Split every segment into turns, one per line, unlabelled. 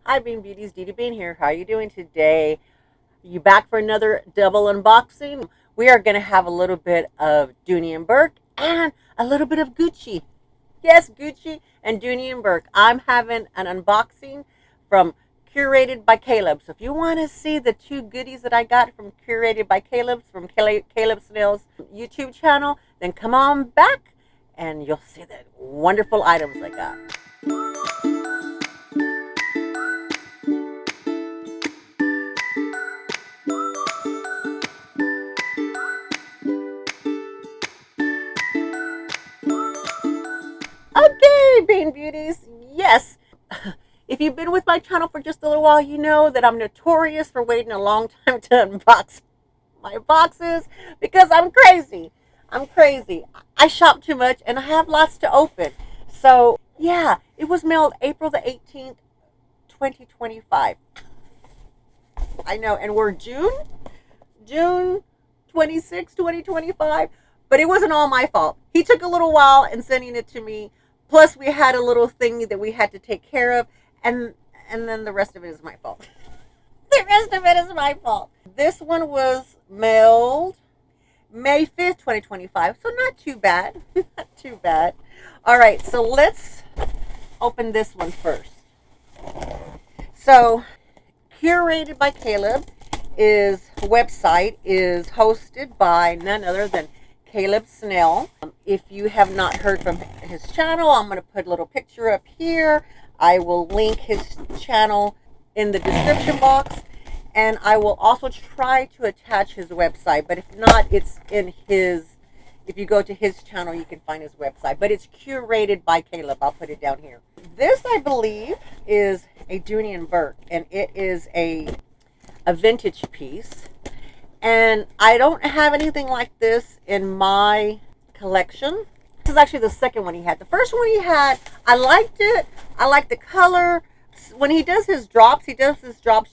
Hi, Beanbeauties, Dee Bean here. How are you doing today? You back for another double unboxing? We are going to have a little bit of Dooney and Bourke and a little bit of Gucci. Yes, Gucci and Dooney and Bourke. I'm having an unboxing from Curated by Caleb. So if you want to see the two goodies that I got from Curated by Caleb, from Caleb Snell's YouTube channel, then come on back and you'll see the wonderful items I got. Okay, Beanbeauties, yes. If you've been with my channel for just a little while, you know that I'm notorious for waiting a long time to unbox my boxes because I'm crazy. I'm crazy. I shop too much and I have lots to open. So, yeah, it was mailed April the 18th, 2025. I know, and we're June 26, 2025. But it wasn't all my fault. He took a little while in sending it to me. Plus, we had a little thing that we had to take care of, and then the rest of it is my fault. The rest of it is my fault. This one was mailed May 5th, 2025. So not too bad. Not too bad. All right, so let's open this one first. So, Curated by Caleb, his website is hosted by none other than Caleb Snell. If you have not heard from his channel, I'm going to put a little picture up here. I will link his channel in the description box, and I will also try to attach his website, but if not, it's in his, if you go to his channel, you can find his website, but it's Curated by Caleb. I'll put it down here. This, I believe, is a Dooney and Bourke, and it is a vintage piece. And I don't have anything like this in my collection. This is actually the second one he had. The first one he had, I liked it. I like the color. When he does his drops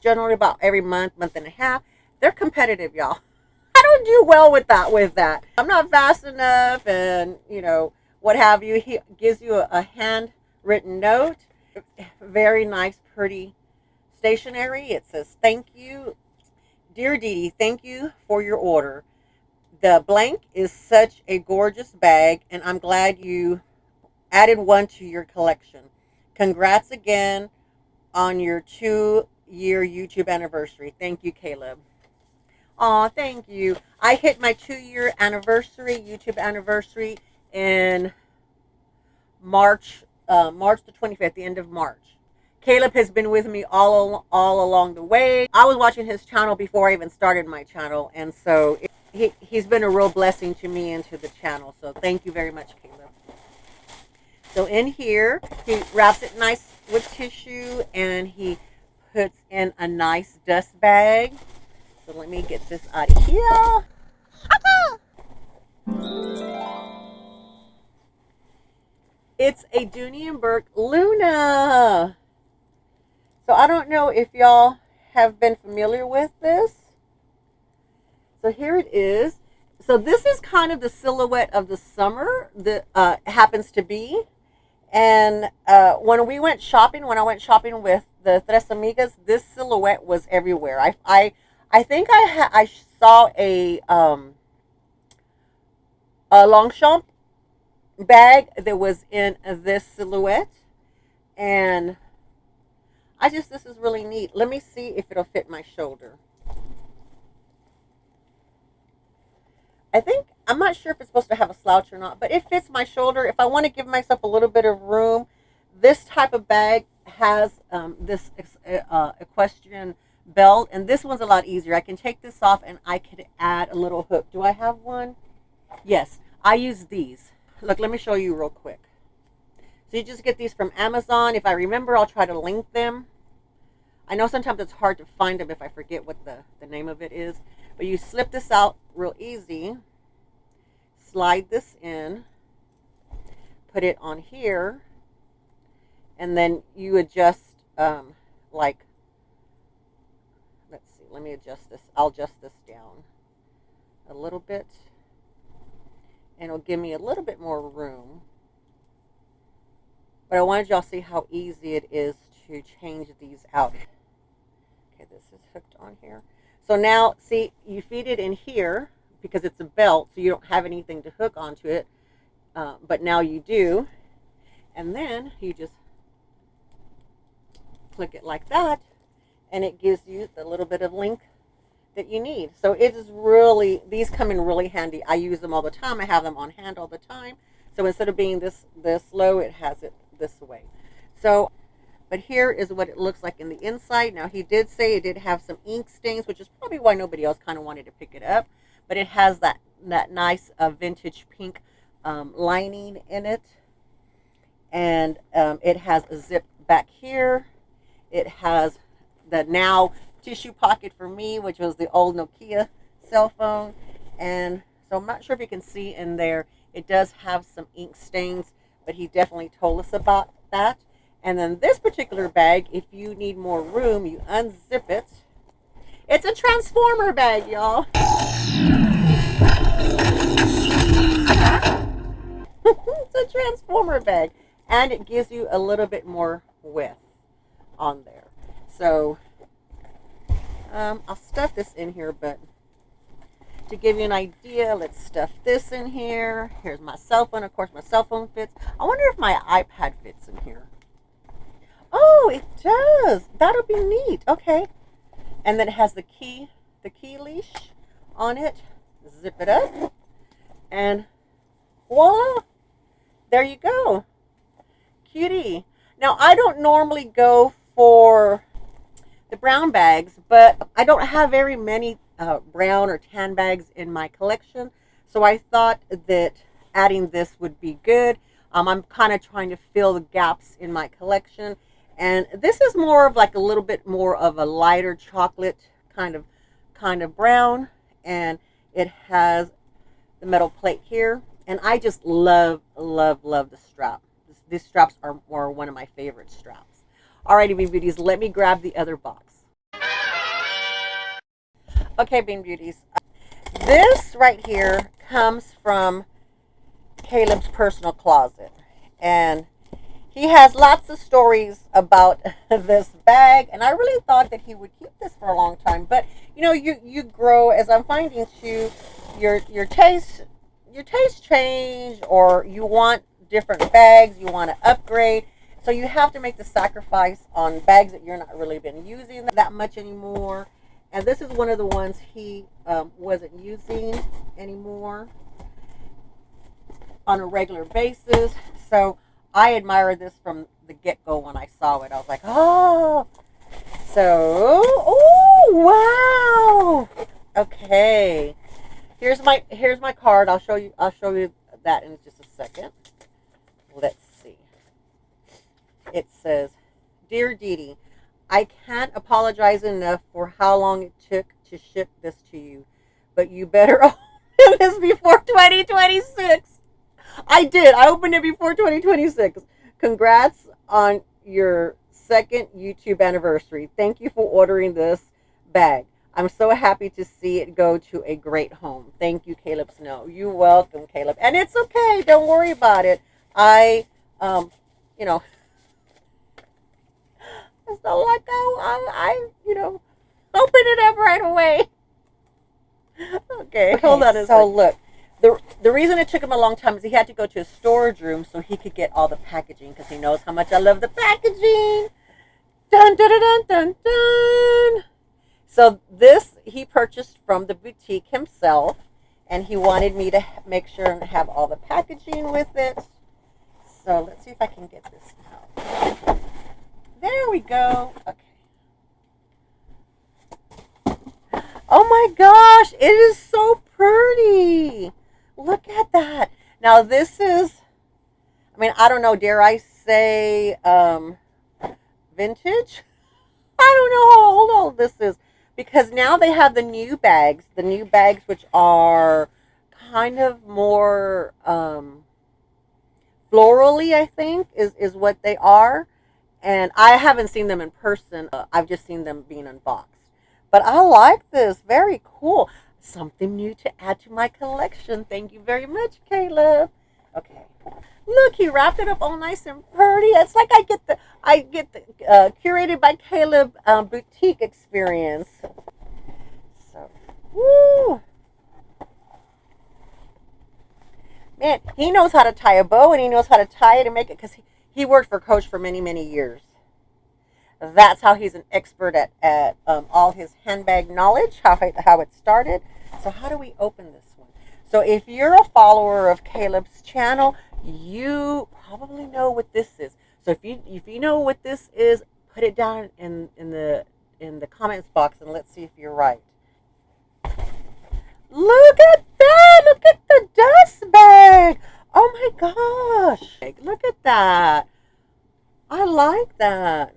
generally about every month and a half. They're competitive, y'all. I don't do well with that. I'm not fast enough, and what have you. He gives you a handwritten note. Very nice, pretty stationery. It says, "Thank you. Dear Dee, thank you for your order. The blank is such a gorgeous bag, and I'm glad you added one to your collection. Congrats again on your 2-year YouTube anniversary. Thank you, Caleb." Aw, thank you. I hit my 2-year anniversary, YouTube anniversary, in March the 25th, the end of March. Caleb has been with me all along the way. I was watching his channel before I even started my channel, and so he's been a real blessing to me and to the channel. So thank you very much, Caleb. So in here, he wraps it nice with tissue, and he puts in a nice dust bag. So let me get this out of here. It's a Dooney and Bourke Luna. So I don't know if y'all have been familiar with this. So here it is. So this is kind of the silhouette of the summer that happens to be. And when I went shopping with the Tres Amigas, this silhouette was everywhere. I think I saw a Longchamp bag that was in this silhouette, and this is really neat. Let me see if it'll fit my shoulder. I'm not sure if it's supposed to have a slouch or not, but it fits my shoulder. If I want to give myself a little bit of room, this type of bag has this equestrian belt, and this one's a lot easier. I can take this off and I can add a little hook. Do I have one? Yes, I use these. Look, let me show you real quick. So you just get these from Amazon. If I remember, I'll try to link them. I know sometimes it's hard to find them if I forget what the name of it is. But you slip this out real easy. Slide this in. Put it on here. And then you adjust, let's see. Let me adjust this. I'll adjust this down a little bit. And it'll give me a little bit more room. But I wanted y'all to see how easy it is to change these out. Okay, this is hooked on here. So now, see, you feed it in here because it's a belt, so you don't have anything to hook onto it, but now you do. And then you just click it like that, and it gives you the little bit of length that you need. So it is really, these come in really handy. I use them all the time. I have them on hand all the time. So instead of being this low, it has it this way. So, but here is what it looks like in the inside. Now, he did say it did have some ink stains, which is probably why nobody else kind of wanted to pick it up. But it has that nice vintage pink lining in it. And it has a zip back here. It has the now tissue pocket for me, which was the old Nokia cell phone. And so I'm not sure if you can see in there, it does have some ink stains, but he definitely told us about that. And then this particular bag, if you need more room, you unzip it. It's a transformer bag, y'all. It's a transformer bag, and it gives you a little bit more width on there. So I'll stuff this in here, but to give you an idea, let's stuff this in here. Here's my cell phone. Of course, my cell phone fits. I wonder if my iPad fits in here. Oh, it does. That'll be neat. Okay. And then it has the key leash on it. Zip it up. And voila. There you go. Cutie. Now, I don't normally go for the brown bags, but I don't have very many brown or tan bags in my collection. So I thought that adding this would be good. I'm kind of trying to fill the gaps in my collection. And this is more of like a little bit more of a lighter chocolate kind of brown. And it has the metal plate here. And I just love the strap. These straps are one of my favorite straps. Alrighty, Bean Beauties, let me grab the other box. Okay, Bean Beauties. This right here comes from Caleb's personal closet. And he has lots of stories about this bag, and I really thought that he would keep this for a long time. But you know, you grow, as I'm finding too, your taste change, or you want different bags, you want to upgrade, so you have to make the sacrifice on bags that you're not really been using that much anymore. And this is one of the ones he wasn't using anymore on a regular basis. So I admire this from the get-go when I saw it. I was like, oh. So, oh, wow. Okay. Here's my card. I'll show you that in just a second. Let's see. It says, "Dear Dee Dee, I can't apologize enough for how long it took to ship this to you, but you better open this before 2026. I did. I opened it before 2026. Congrats on your second YouTube anniversary. Thank you for ordering this bag. I'm so happy to see it go to a great home. Thank you, Caleb Snell." You're welcome, Caleb. And it's okay. Don't worry about it. I it's not like I open it up right away. Okay, hold on a second. So look, the reason it took him a long time is he had to go to a storage room so he could get all the packaging, because he knows how much I love the packaging. Dun, dun, dun, dun, dun, dun. So this he purchased from the boutique himself, and he wanted me to make sure and have all the packaging with it. So let's see if I can get this out. There we go. Okay. Oh my gosh, it is so pretty. Look at that. Now this is, I don't know, dare I say vintage? I don't know how old this is, because now they have the new bags which are kind of more florally, I think, is what they are. And I haven't seen them in person. I've just seen them being unboxed. But I like this. Very cool. Something new to add to my collection. Thank you very much, Caleb. Okay. Look, he wrapped it up all nice and pretty. It's like I get the curated by Caleb boutique experience. So, woo, man, he knows how to tie a bow and he knows how to tie it and make it because he worked for Coach for many years. That's how he's an expert at all his handbag knowledge, how it started. So how do we open this one? So if you're a follower of Caleb's channel, you probably know what this is. So if you know what this is, put it down in the comments box and let's see if you're right. Look at that! Look at the dust bag! Oh my gosh! Look at that! I like that.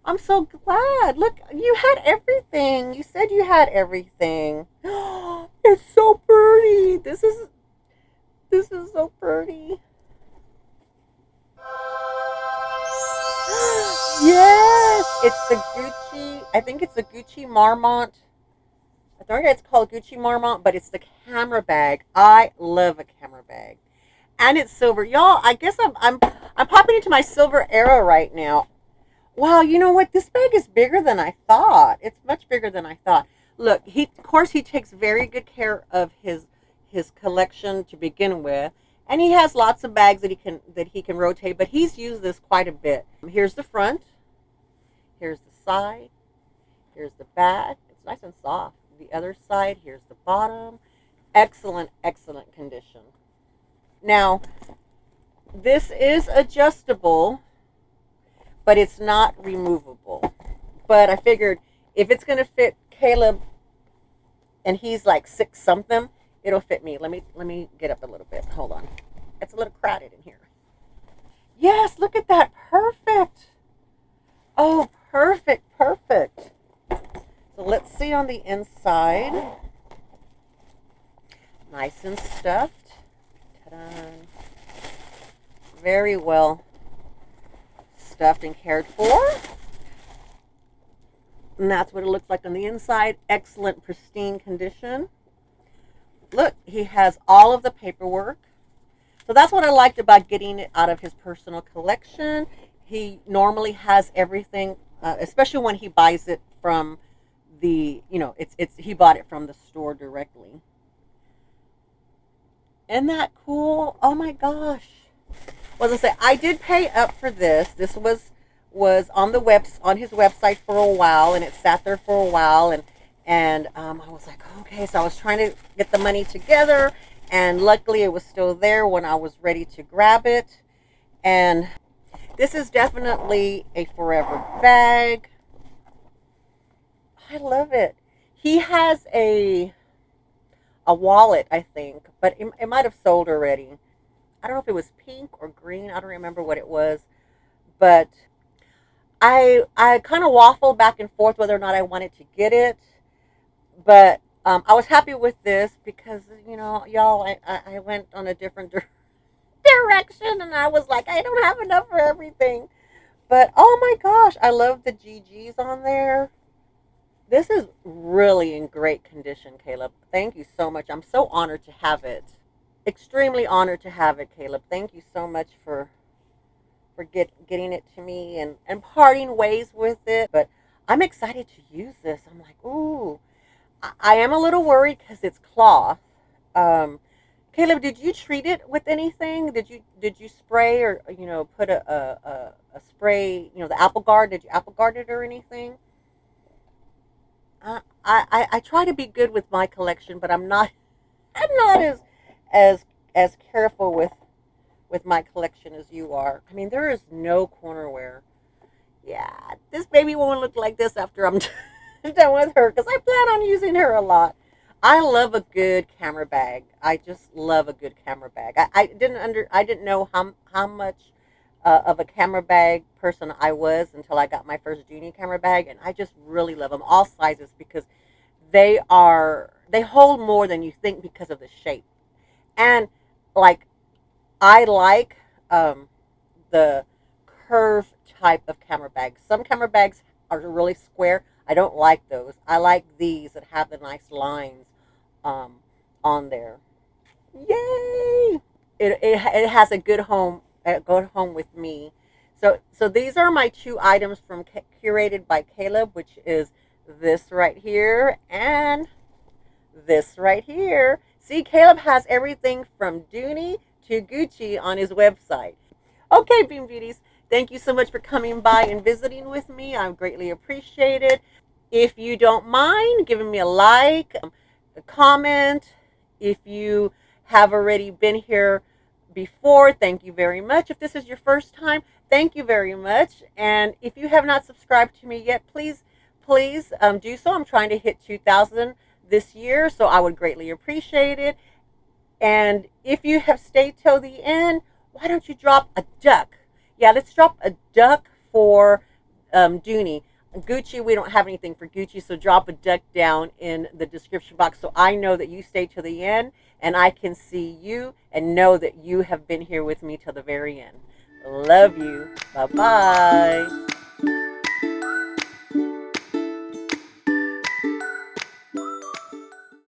I'm so glad. Look, you had everything. You said you had everything. It's so pretty. This is so pretty. Yes, it's the Gucci. I think it's the Gucci Marmont. I think it's called Gucci Marmont, but it's the camera bag. I love a camera bag, and it's silver, y'all. I guess I'm popping into my silver era right now. Wow, you know what? This bag is bigger than I thought. It's much bigger than I thought. Look, of course he takes very good care of his collection to begin with, and he has lots of bags that he can rotate, but he's used this quite a bit. Here's the front, here's the side, here's the back. It's nice and soft. The other side, here's the bottom. Excellent condition. Now, this is adjustable, but it's not removable. But I figured if it's going to fit Caleb and he's like 6 something, it'll fit me. Let me get up a little bit. Hold on. It's a little crowded in here. Yes, look at that. Perfect. Oh, perfect. So let's see on the inside. Nice and stuffed. Ta-da. Very well stuffed and cared for. And that's what it looks like on the inside. Excellent, pristine condition. Look, he has all of the paperwork. So that's what I liked about getting it out of his personal collection. He normally has everything, especially when he buys it from the, he bought it from the store directly. Isn't that cool? Oh my gosh. Well, as I say, I did pay up for this. This was on his website for a while, and it sat there for a while, and I was like, okay. So I was trying to get the money together, and luckily it was still there when I was ready to grab it. And this is definitely a forever bag. I love it. He has a wallet, I think, but it might have sold already. I don't know if it was pink or green. I don't remember what it was, but I kind of waffled back and forth whether or not I wanted to get it, but I was happy with this because y'all, I went on a different direction, and I was like, I don't have enough for everything. But oh my gosh, I love the GGs on there. This is really in great condition, Caleb. Thank you so much. I'm so honored to have it. Extremely honored to have it, Caleb. Thank you so much for getting it to me and parting ways with it. But I'm excited to use this. I'm like, ooh. I am a little worried because it's cloth. Caleb, did you treat it with anything? Did you spray or put a spray? The apple guard. Did you apple guard it or anything? I try to be good with my collection, but I'm not as careful with my collection as you are. I mean, there is no cornerware. Yeah, this baby won't look like this after I'm done with her because I plan on using her a lot. I love a good camera bag. I just love a good camera bag. I didn't know how much of a camera bag person I was until I got my first Dooney camera bag, and I just really love them, all sizes, because they hold more than you think because of the shape. And like I like the curve type of camera bags. Some camera bags are really square. I don't like those. I like these that have the nice lines on there. Yay! it has a good home with me. So these are my two items from Curated by Caleb, which is this right here and this right here. See, Caleb has everything from Dooney to Gucci on his website. Okay, Bean Beauties, thank you so much for coming by and visiting with me. I greatly appreciate it. If you don't mind giving me a like, a comment, if you have already been here before, thank you very much. If this is your first time, thank you very much. And if you have not subscribed to me yet, please do so. I'm trying to hit 2,000 this year, so I would greatly appreciate it. And if you have stayed till the end, why don't you drop a duck? Yeah, let's drop a duck for Dooney. Gucci, we don't have anything for Gucci, so drop a duck down in the description box so I know that you stay till the end and I can see you and know that you have been here with me till the very end. Love you. Bye-bye.